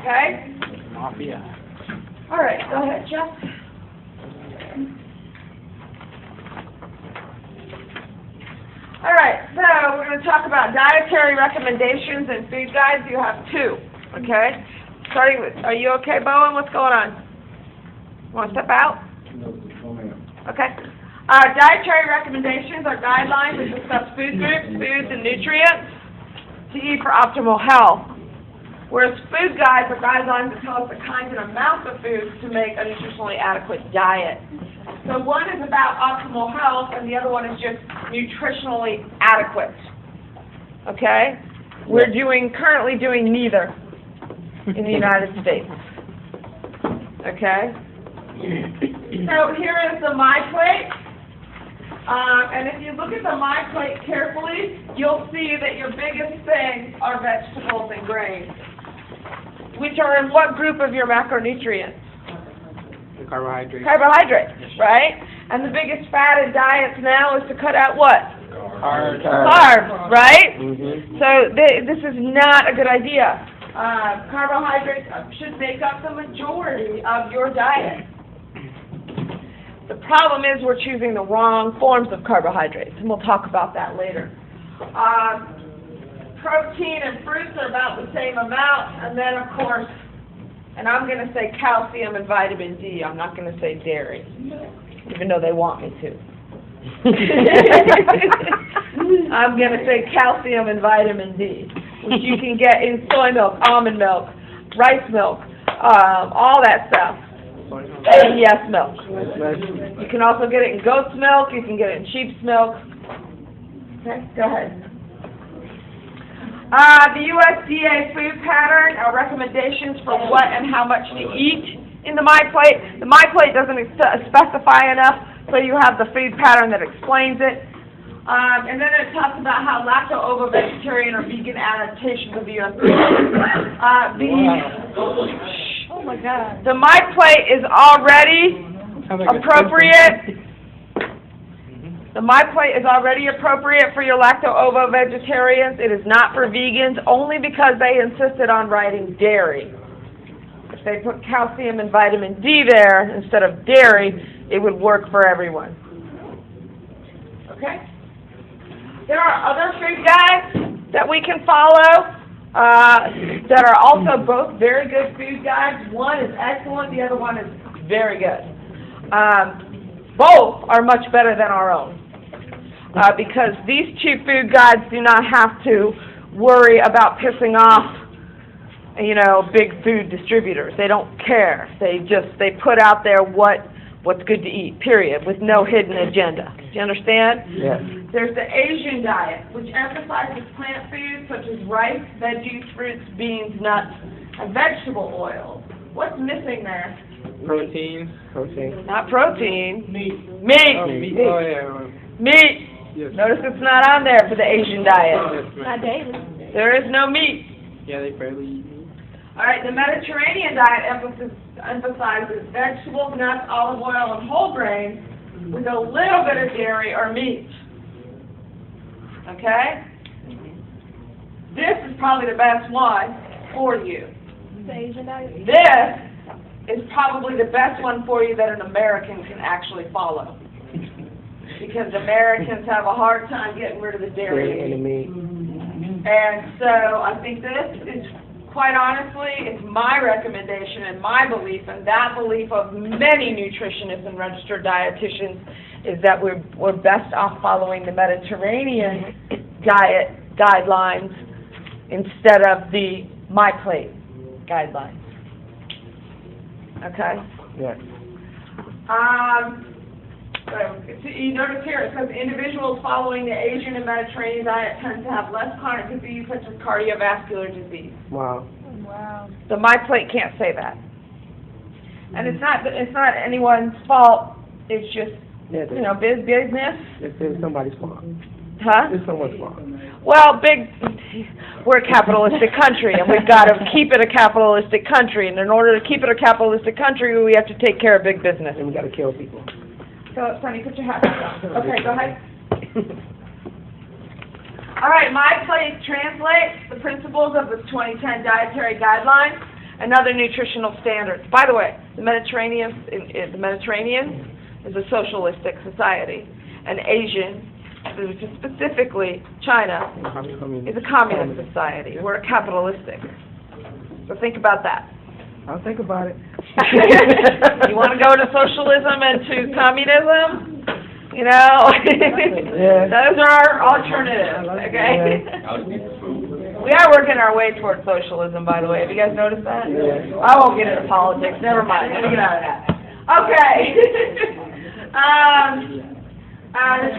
Okay? Mafia. All right, go ahead, Jeff. All right, so we're going to talk about dietary recommendations and food guides. You have two, okay? Starting with, are you okay, Bowen? What's going on? Want to step out? Okay. Dietary recommendations are guidelines that discuss food groups, foods, and nutrients to eat for optimal health. Whereas food guides are guidelines that tell us the kinds and amounts of foods to make a nutritionally adequate diet. So one is about optimal health, and the other one is just nutritionally adequate. Okay? We're currently doing neither in the United States. Okay? So here is the MyPlate. And if you look at the MyPlate carefully, you'll see that your biggest things are vegetables and grains, which are in what group of your macronutrients? The carbohydrates. Carbohydrates, right? And the biggest fad in diets now is to cut out what? Carbs. Carbs, right? Mm-hmm. So this is not a good idea. Carbohydrates should make up the majority of your diet. The problem is we're choosing the wrong forms of carbohydrates, and we'll talk about that later. Protein and fruits are about the same amount, and then, of course, and I'm going to say calcium and vitamin D. I'm not going to say dairy, even though they want me to. I'm going to say calcium and vitamin D, which you can get in soy milk, almond milk, rice milk, all that stuff. And yes, milk. You can also get it in goat's milk. You can get it in sheep's milk. Okay, go ahead. The USDA food pattern are recommendations for what and how much to eat in the MyPlate. The MyPlate doesn't specify enough, so you have the food pattern that explains it. And then it talks about how lacto-ovo-vegetarian or vegan adaptations of the USDA. Oh my God. The MyPlate is already appropriate. The MyPlate is already appropriate for your lacto-ovo-vegetarians. It is not for vegans, only because they insisted on writing dairy. If they put calcium and vitamin D there instead of dairy, it would work for everyone. Okay? There are other food guides that we can follow that are also both very good food guides. One is excellent, the other one is very good. Both are much better than our own because these two food guides do not have to worry about pissing off, big food distributors. They don't care. They put out there what's good to eat, period, with no hidden agenda. Do you understand? Yes. There's the Asian diet, which emphasizes plant foods such as rice, veggies, fruits, beans, nuts, and vegetable oils. What's missing there? Protein. Not protein. Meat. Meat. Oh, meat. Oh, yeah. Meat. Yes. Notice it's not on there for the Asian diet. Yes, Not daily. There is no meat. Yeah, they barely eat meat. All right, the Mediterranean diet emphasizes vegetables, nuts, olive oil, and whole grains with a little bit of dairy or meat. Okay? This is probably the best one for you. The Asian diet. This is probably the best one for you that an American can actually follow. Because Americans have a hard time getting rid of the dairy and the meat. And so I think this is, quite honestly, it's my recommendation and my belief, and that belief of many nutritionists and registered dietitians, is that we're best off following the Mediterranean diet guidelines instead of the MyPlate guidelines. Okay? Yes. So you notice here it says individuals following the Asian and Mediterranean diet tend to have less chronic disease such as cardiovascular disease. Wow. Wow. The MyPlate can't say that. And it's not anyone's fault. It's just business. It's somebody's fault. Huh? It's someone's fault. Well, we're a capitalistic country, and we've got to keep it a capitalistic country. And in order to keep it a capitalistic country, we have to take care of big business. And we got to kill people. So, Sonny, put your hat back on. Okay, go ahead. All right, MyPlate translates the principles of the 2010 dietary guidelines and other nutritional standards. By the way, the Mediterranean is a socialistic society, and Asian, which is specifically China, is a communist society. We're capitalistic. So think about that. I'll think about it. You want to go to socialism and to communism? You know, Yeah. those are our alternatives, okay? We are working our way towards socialism, by the way. Have you guys noticed that? Yeah. I won't get into politics. Never mind. Let me get out of that. Okay. The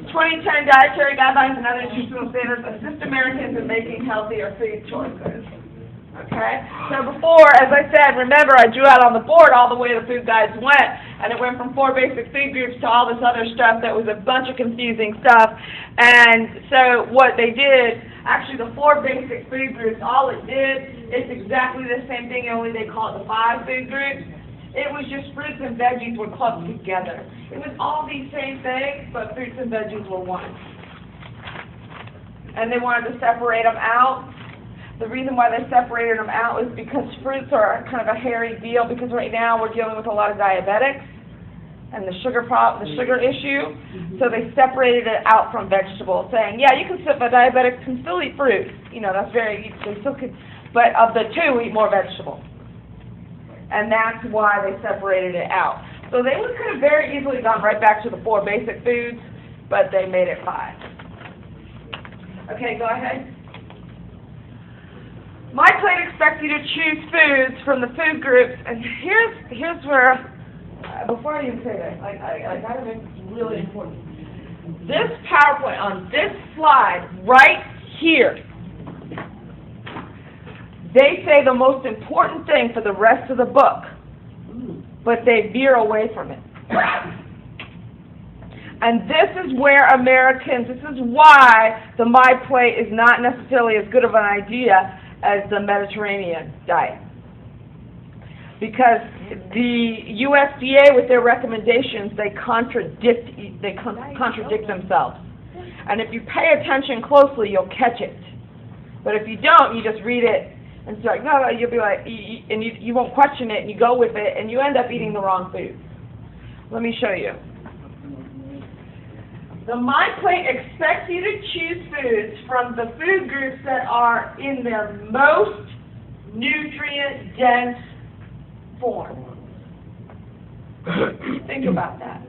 2010 Dietary Guidelines and Other Nutritional Standards assist Americans in making healthier food choices. Okay? So before, as I said, remember I drew out on the board all the way the food guides went, and it went from 4 basic food groups to all this other stuff that was a bunch of confusing stuff. And so what they did, actually the 4 basic food groups, all it did, it's exactly the same thing, only they call it the 5 food groups. It was just fruits and veggies were clubbed together. It was all these same things, but fruits and veggies were one. And they wanted to separate them out. The reason why they separated them out is because fruits are kind of a hairy deal, because right now we're dealing with a lot of diabetics and the sugar issue. So they separated it out from vegetables, saying, yeah, you can still, but diabetics can still eat fruit. You know, that's they still could, but of the two, eat more vegetables. And that's why they separated it out. So they could have very easily gone right back to the 4 basic foods, but they made it 5. Okay, go ahead. My Plate expects you to choose foods from the food groups, and here's where, before I even say that, I gotta make this really important. This PowerPoint on this slide right here, they say the most important thing for the rest of the book, but they veer away from it. And this is where Americans, this is why the My Plate is not necessarily as good of an idea as the Mediterranean diet. Because the USDA, with their recommendations, they contradict themselves. And if you pay attention closely, you'll catch it. But if you don't, you just read it, and it's like, no, you'll be like, and you won't question it, and you go with it, and you end up eating the wrong food. Let me show you. The My Plate expects you to choose foods from the food groups that are in their most nutrient-dense form. Think about that.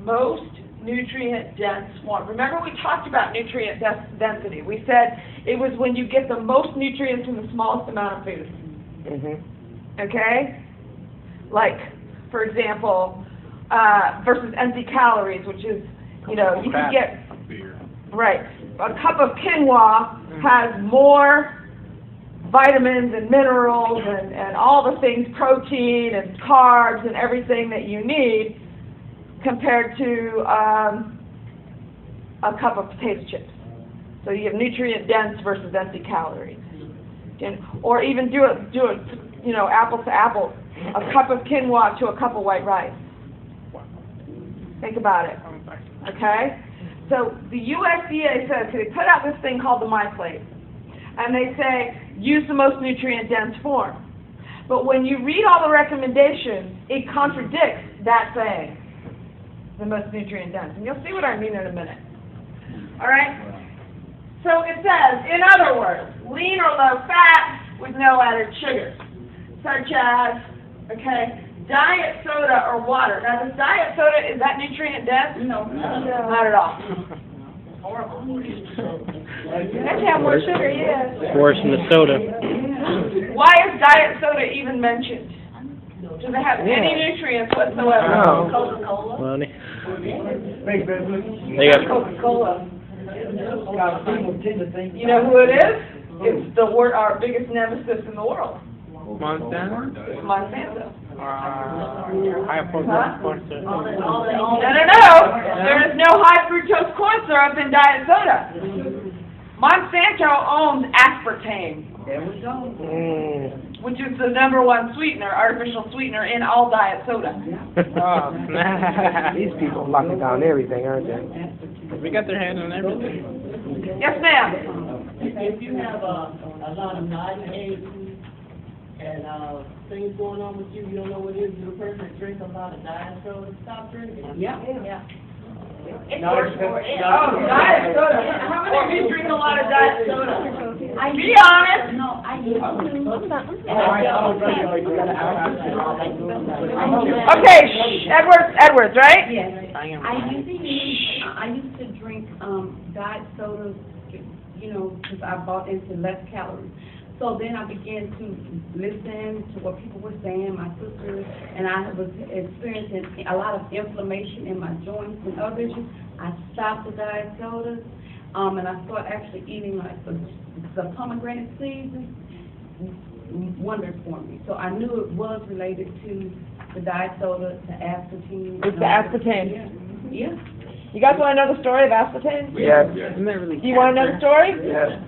Most nutrient-dense form. Remember we talked about nutrient density. We said it was when you get the most nutrients from the smallest amount of food. Okay? Like, for example, versus empty calories, which is, you know, you can get, right, a cup of quinoa has more vitamins and minerals and all the things, protein and carbs and everything that you need compared to a cup of potato chips. So you have nutrient dense versus empty calories. Or even do it, you know, apple to apple, a cup of quinoa to a cup of white rice. Think about it. Okay? So the USDA says, they put out this thing called the My Plate, and they say, use the most nutrient-dense form. But when you read all the recommendations, it contradicts that saying, the most nutrient-dense. And you'll see what I mean in a minute. All right? So it says, in other words, lean or low fat with no added sugar, such as, okay, diet soda or water. Now, this diet soda, is that nutrient-dense? No. Not at all. Horrible. Let's have more sugar, yes. Worse than the soda. Why is diet soda even mentioned? Does it have any nutrients whatsoever? No. Coca-Cola? Money. Big business. They got Coca-Cola. You know who it is? It's our biggest nemesis in the world. Monsanto? It's Monsanto. High fructose corn syrup. No. There is no high fructose corn syrup in diet soda. Monsanto owns aspartame, which is the #1 sweetener, artificial sweetener in all diet soda. These people locking down everything, aren't they? We got their hands on everything. Yes, ma'am. If you have a lot of non-age and, things going on with you, you don't know what it is, you're a person that drinks a lot of diet soda, stop drinking. Yeah. Oh, diet soda. How many of you drink a lot of diet soda? Be honest. No, I used Okay, shh, Edwards, right? Yes. I used to drink, diet sodas, you know, because I bought into less calories. So then I began to listen to what people were saying, my sisters, and I was experiencing a lot of inflammation in my joints and other issues. I stopped the diet sodas, and I started actually eating like the pomegranate seeds, wondered for me. So I knew it was related to the diet soda, the aspartame. It's the aspartame. Yeah. You guys want to know the story of aspartame? Yes. Isn't that really? Do you want to know the story? Yes.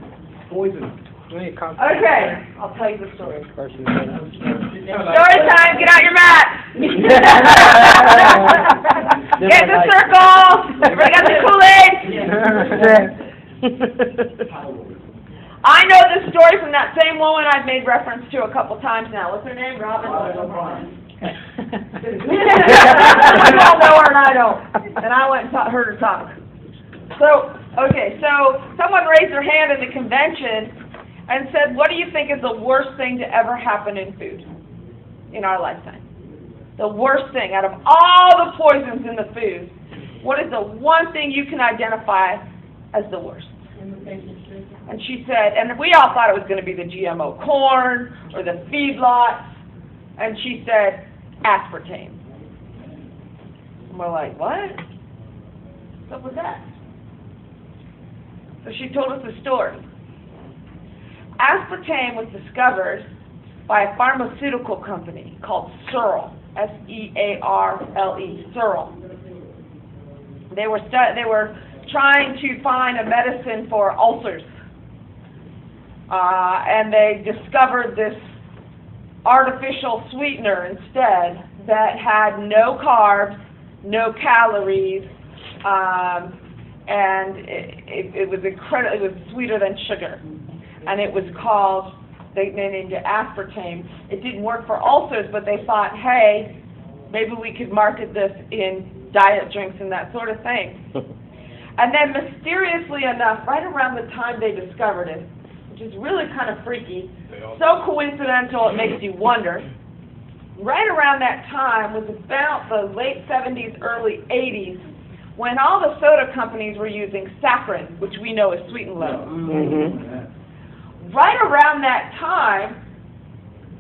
Poison. Okay, I'll tell you the story. Person. Story time, get out your mat. Get in the circle. Everybody got the Kool-Aid? I know this story from that same woman I've made reference to a couple times now. What's her name? Robin? You all know her and I don't. And I went and heard her talk. So someone raised their hand in the convention and said, what do you think is the worst thing to ever happen in food in our lifetime? The worst thing, out of all the poisons in the food, what is the one thing you can identify as the worst? And she said, and we all thought it was going to be the GMO corn or the feedlots, and she said, aspartame. And we're like, what? What's up with that? So she told us the story. Aspartame was discovered by a pharmaceutical company called Searle, S-E-A-R-L-E, Searle. They were trying to find a medicine for ulcers, and they discovered this artificial sweetener instead that had no carbs, no calories, and it was incredible. It was sweeter than sugar. And it was called, they named it aspartame. It didn't work for ulcers, but they thought, hey, maybe we could market this in diet drinks and that sort of thing. And then mysteriously enough, right around the time they discovered it, which is really kind of freaky, so coincidental it makes you wonder, right around that time was about the late 70s, early 80s, when all the soda companies were using saccharin, which we know is sweet and low. Mm-hmm. Right around that time,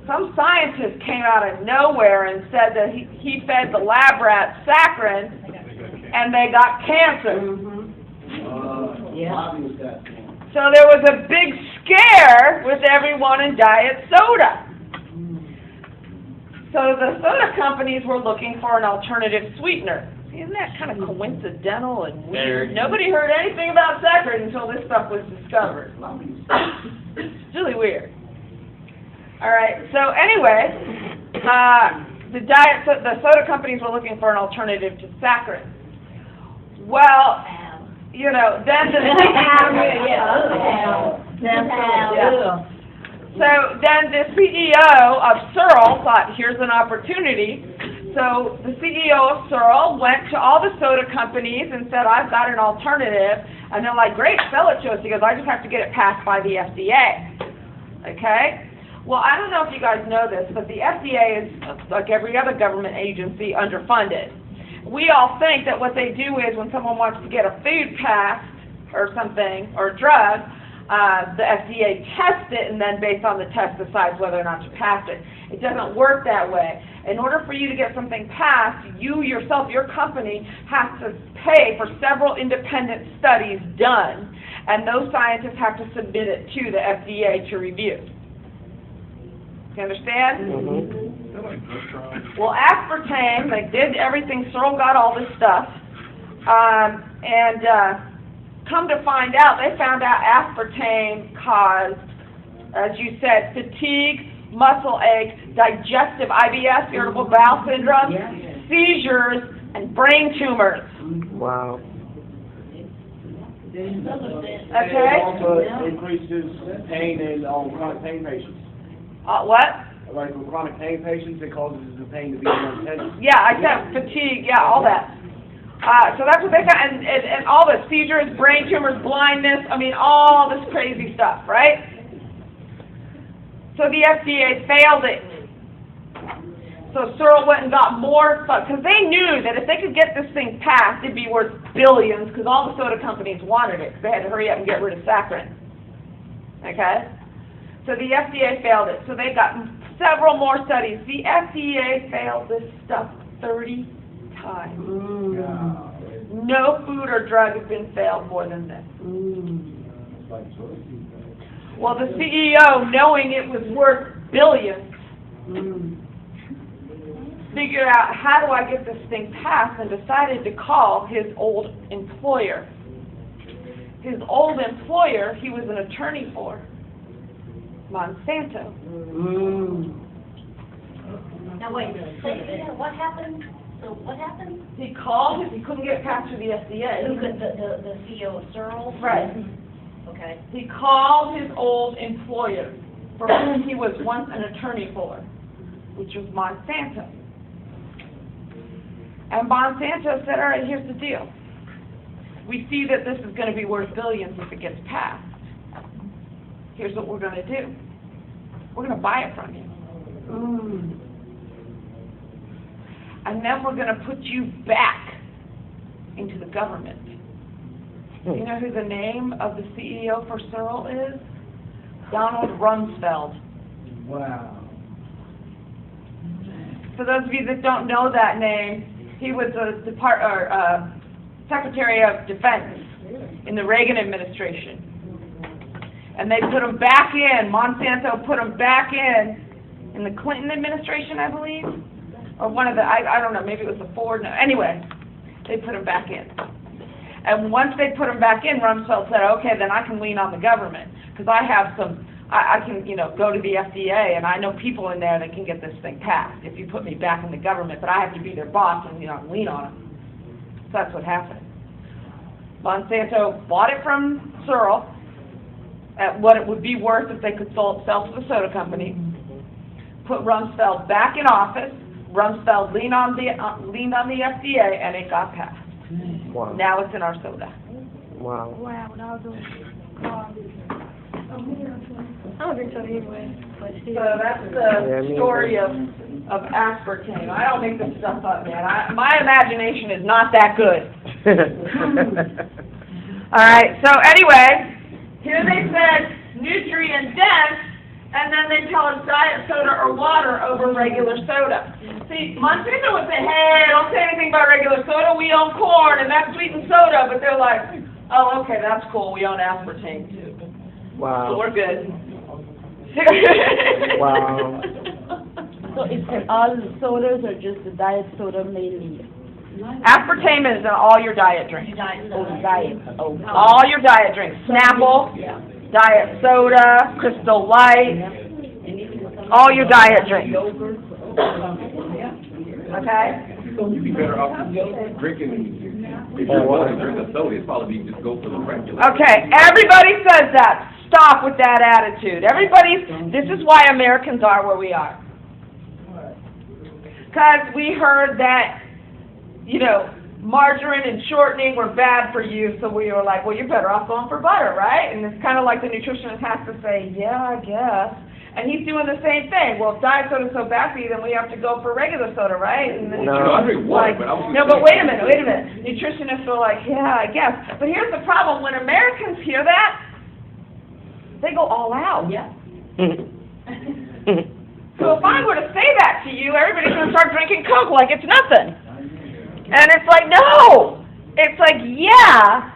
some scientist came out of nowhere and said that he fed the lab rats saccharin and they got cancer. So there was a big scare with everyone in diet soda. So the soda companies were looking for an alternative sweetener. Isn't that kind of coincidental and weird? Nobody heard anything about saccharin until this stuff was discovered. It's really weird. All right. So anyway, the soda companies were looking for an alternative to saccharin. Well, you know, then the CEO of Searle thought, here's an opportunity. So the CEO of Searle went to all the soda companies and said, I've got an alternative. And they're like, great, sell it to us. He goes, I just have to get it passed by the FDA. Okay? Well, I don't know if you guys know this, but the FDA is, like every other government agency, underfunded. We all think that what they do is when someone wants to get a food passed or something, or a drug, the FDA tests it, and then based on the test decides whether or not to pass it. It doesn't work that way. In order for you to get something passed, you yourself, your company, has to pay for several independent studies done, and those scientists have to submit it to the FDA to review. You understand? Mm-hmm. Well, aspartame, they did everything, Searle got all this stuff, and come to find out, they found out aspartame caused, as you said, fatigue, muscle aches, digestive IBS, irritable bowel syndrome, seizures, and brain tumors. Wow. Okay? Also increases pain in chronic pain patients. What? like with chronic pain patients, it causes the pain to be more intense. Yeah, I said fatigue, yeah, all that. So that's what they got, and all the seizures, brain tumors, blindness, I mean, all this crazy stuff, right? So the FDA failed it. So Searle went and got more, because they knew that if they could get this thing passed, it'd be worth billions, because all the soda companies wanted it, because they had to hurry up and get rid of saccharin. Okay? So the FDA failed it. So they got several more studies. The FDA failed this stuff 30 times. No food or drug has been failed more than this. Well, the CEO, knowing it was worth billions, figured out, how do I get this thing passed, and decided to call his old employer. His old employer, he was an attorney for, Monsanto. Now wait, say, what happened? So what happened? He called, he couldn't get past through the FDA. Who could, the CEO of Searle? Right. Okay. He called his old employer, for whom he was once an attorney for, which was Monsanto. And Monsanto said, all right, here's the deal. We see that this is going to be worth billions if it gets passed. Here's what we're going to do. We're going to buy it from you. And then we're going to put you back into the government. You know who the name of the CEO for Searle is? Donald Rumsfeld. Wow. For those of you that don't know that name, he was a Secretary of Defense in the Reagan administration. And they put him back in, Monsanto put him back in the Clinton administration, I believe. Or one of the, I don't know, maybe it was the Ford, no. Anyway, they put him back in. And once they put him back in, Rumsfeld said, okay, then I can lean on the government. Because I have some, I can, go to the FDA, and I know people in there that can get this thing passed if you put me back in the government, but I have to be their boss and, lean on them. So that's what happened. Monsanto bought it from Searle at what it would be worth if they could sell to the soda company, put Rumsfeld back in office. Rumsfeld leaned on the FDA, and it got passed. Wow. Now it's in our soda. Wow. Wow, when I was doing, I don't drink soda anyway, but still. So that's the story of aspartame. I don't make this stuff up, man. My imagination is not that good. All right, so anyway, here they said nutrient dense, and then they tell us diet soda or water over regular soda. See, Monsanto would say, hey, don't say anything about regular soda. We own corn, and that's sweetened soda. But they're like, oh, okay, that's cool. We own aspartame, too. So Wow. we're good. Wow. So it's all sodas or just the diet soda mainly? Aspartame is in all your diet drinks. Oh, diet, oh. All your diet drinks. Snapple, diet soda, Crystal Light, all your diet drinks. Okay? You'd be better off drinking, if you want to drink a soda, it'd probably be just go for the regular. Okay, everybody says that. Stop with that attitude. This is why Americans are where we are. Because we heard that, margarine and shortening were bad for you, so we were like, well, you're better off going for butter, right? And it's kind of like the nutritionist has to say, yeah, I guess. And he's doing the same thing. Well, if diet soda's so bad for you, then we have to go for regular soda, right? And then I drink water, but I was no, but wait a minute. Nutritionists are like, yeah, I guess. But here's the problem. When Americans hear that, they go all out. Yeah. So if I were to say that to you, everybody's going to start drinking Coke like it's nothing. And it's like, no. It's like, yeah,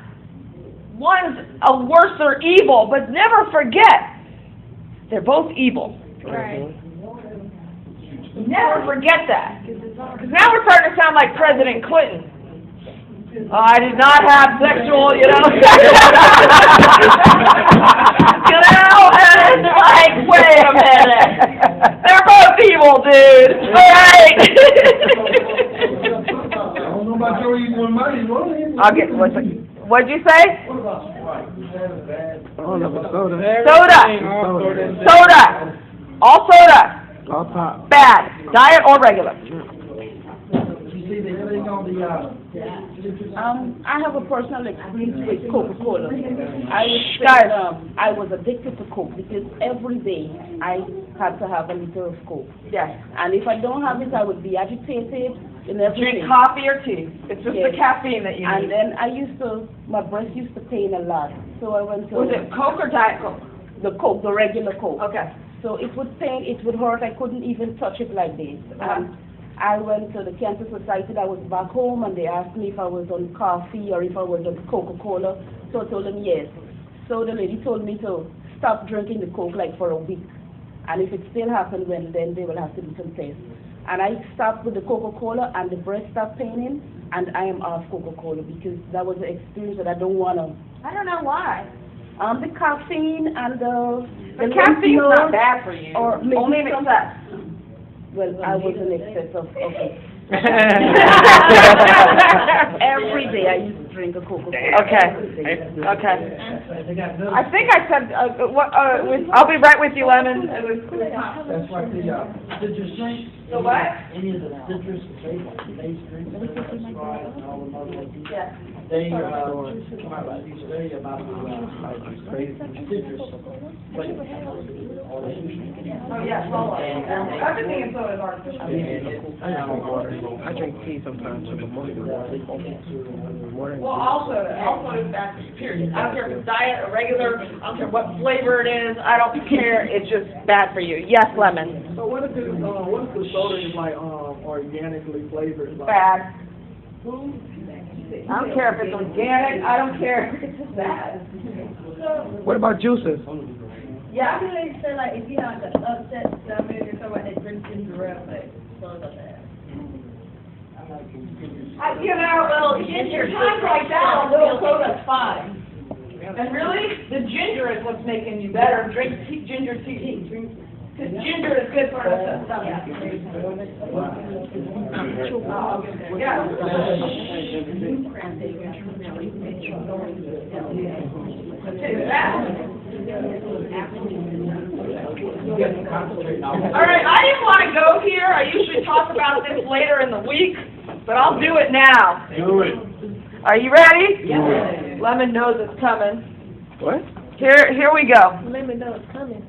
one's a worser evil, but never forget, they're both evil. Right. Never forget that. Because now we're starting to sound like President Clinton. I did not have sexual, and it's like, wait a minute. They're both evil, dude. All right. I don't know about your eating one money, What'd you say? What about Sprite? Oh, no, soda. Soda. Soda. All soda. All Or pop. Bad, diet or regular. You see the thing on the, I have a personal experience with Coca-Cola. I was addicted to Coke because every day I had to have a liter of Coke. Yes. And if I don't have it, I would be agitated and everything. Drink coffee or tea. It's just the Yes. caffeine that you And need. then my breast used to pain a lot. So I went to Was it Coke or Diet Coke? the Coke, the regular Coke. Okay. So it would pain, it would hurt, I couldn't even touch it like this. And I went to the Cancer Society, I was back home, and they asked me if I was on coffee or if I was on Coca-Cola. So I told them yes. So the lady told me to stop drinking the Coke like for a week. And if it still happens, well, then they will have to do some tests. And I stopped with the Coca-Cola, and the breast stopped paining, and I am off Coca-Cola because that was an experience that I don't want to. I don't know why. The caffeine and the Caffeine's lymph not nodes, bad for you. or maybe Only in some- excess. Well, I was in excess of it. Every day I used to drink a Coca-Cola. Okay. Okay. I think I said, I'll be right with you, Lemon. that's like the, citrus drink. The what? Any of the citrus, they drinks, Sprite and all the other ones. Yes. They, come out with these study about the, citrus flavor. Oh, yes, well, everything in soda is artificial. I drink tea sometimes in the morning. Well, also is bad for you, period. I don't care if it's diet or regular, I don't care what flavor it is, I don't care, it's just bad for you. Yes, Lemon. So what if the soda is like, organically flavored? Like, Bad. I don't care if it's organic, I don't care if it's bad. What about juices? Yeah. They say like if you have an upset stomach or something, they drink ginger ale, but soda bad. You know, little ginger, times like that, a little soda's fine. And really, the ginger is what's making you better. Drink ginger tea. Because ginger is good for the stomach. Yeah. All right, I didn't want to go here. I usually talk about this later in the week, but I'll do it now. Do it. Are you ready? Yes. Lemon knows it's coming. What? Here we go. Let me know it's coming.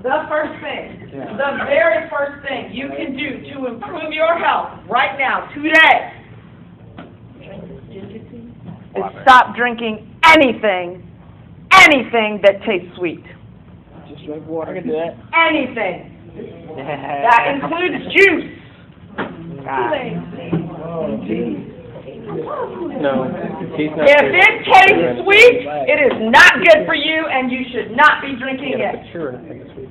The first thing, the very first thing you can do to improve your health right now, today, is stop drinking anything that tastes sweet. Just drink water. I can do that. Anything. That includes juice. No, tea's not If good. it tastes sweet, it is not good for you, and you should not be drinking Yeah, it. for sure. I think it's sweet.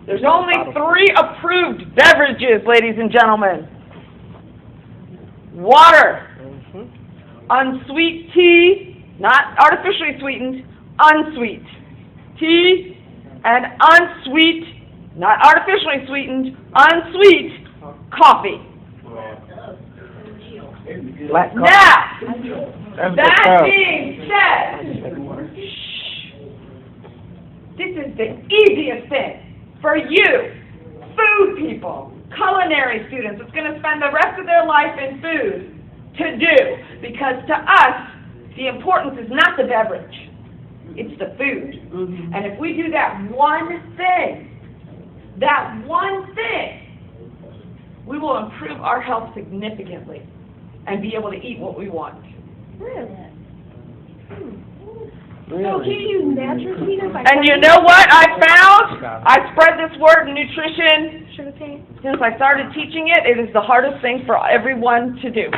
There's only 3 approved beverages, ladies and gentlemen. Water, unsweet tea, not artificially sweetened, unsweet tea, and unsweet, not artificially sweetened, unsweet coffee. Black coffee. Now, That's that the being said, this is the easiest thing for you, food people, culinary students, that's going to spend the rest of their life in food, to do. Because to us, the importance is not the beverage, it's the food. And if we do that one thing, we will improve our health significantly and be able to eat what we want. So can you use natural sweeteners like And you know what I found? I spread this word in nutrition. sugar cane? Since I started teaching it, it is the hardest thing for everyone to do.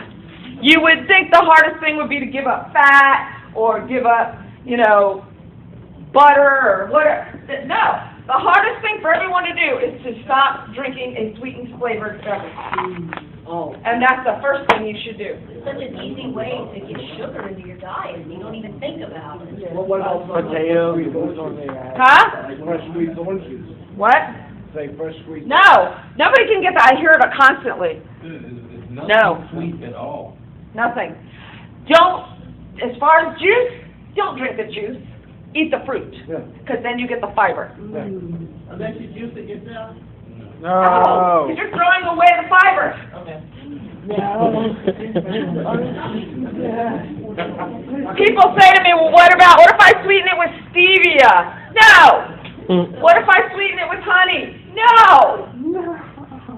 You would think the hardest thing would be to give up fat or give up, butter or whatever. No, the hardest thing for everyone to do is to stop drinking a sweetened flavored beverage. And that's the first thing you should do. It's such an easy way to get sugar into your diet, and you don't even think about it. Well, what about Potato. Huh? Like fresh squeezed orange juice. What? Say fresh squeezed. No, nobody can get that. I hear it constantly. It's No. not sweet at all. Nothing. As far as juice, don't drink the juice. Eat the fruit, Yeah. because then you get the fiber. Unless you juice it yourself. No, because you're throwing away the fibers. Okay. People say to me, well, what if I sweeten it with stevia? No. What if I sweeten it with honey? No.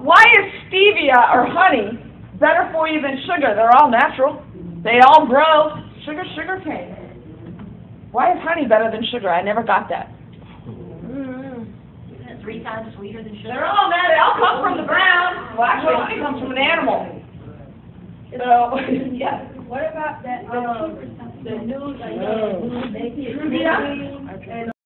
Why is stevia or honey better for you than sugar? They're all natural. They all grow. Sugar cane. Why is honey better than sugar? I never got that. Isn't it 3 times sweeter than sugar? They're all mad. They all come from the ground. Well, actually, honey comes from an animal. So, yeah. What about that, the news, I know, they keep. Truvia? And